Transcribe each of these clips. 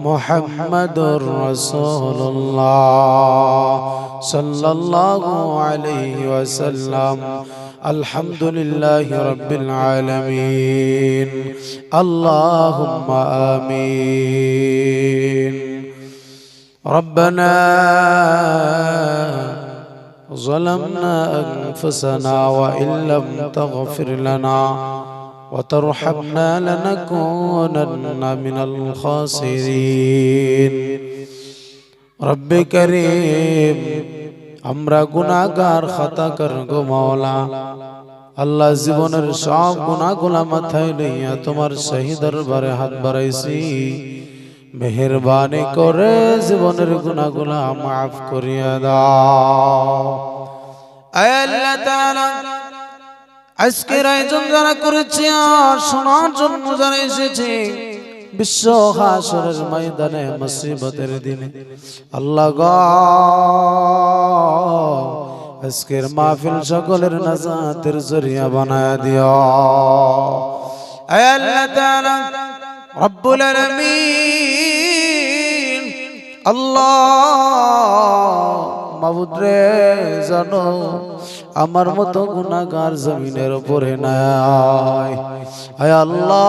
মুহাম্মাদুর রাসূলুল্লাহ সাল্লাল্লাহু আলাইহি ওয়াসাল্লাম। আলহামদুলিল্লাহি রাব্বিল আলামিন। আল্লাহুম্মা আমিন। রব্বানা ظلمنا أنفسنا وإن لم تغفر لنا وترحمنا لنكونن من الخاسرين। رب كريم আমরা গুনাহগার খাতাকার গো মাওলা, আল্লাহ জীবনের সব গুনাহগুলো মাথায় লইয়া তোমার সহি দরবারে হাত বাড়াইছি। মেহেরবানি করে জীবনের গুনাহগুলো মাফ করিয়া দাও। আয় আল্লাহ তাআলা, আজকের আয়োজন যারা করেছে আর শোনার জন্য যারা এসেছে বিশ্ব হাসরের ময়দানে মুসিবতের দিনে, আল্লাহ গো আজকের মাহফিল সকলের নাজাতের জরিয়া বানায়া দিও। আয় আল্লাহ তাআলা রব্বুল আলামিন, আল্লাহ মাবুদ রে, জানো আমার মতো গুনাহগার জমিনের উপরে নাই। আয় আল্লাহ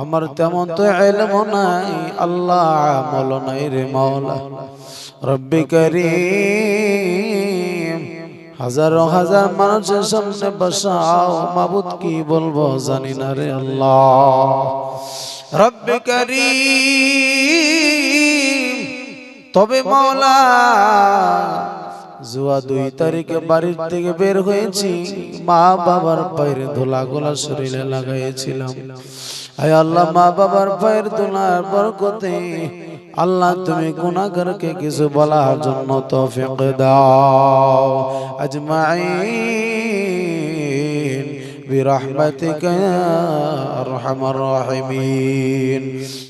আমার তেমন তো ইলম নাই, আল্লাহ আমল নাই রে মাওলা। রব্বি করিম, হাজারো হাজার মানুষের সামনে বসাও, মাবুদ কি বলবো জানি না রে আল্লাহ। রব্বি করিম, তবে মাওলা জুয়া 2 তারিখে বাড়ির থেকে বের হয়েছি, মা বাবার পায়ের ধুলা গোলা শরীরে লাগাইছিলাম। আয় আল্লাহ মা বাবার পায়ের ধুলার বরকতে আল্লাহ তুমি গুনাহগারকে কিছু বলার জন্য তৌফিক দাও। আজমাইন বিরহমাতিকা ইয়া আরহামার রাহিমিন।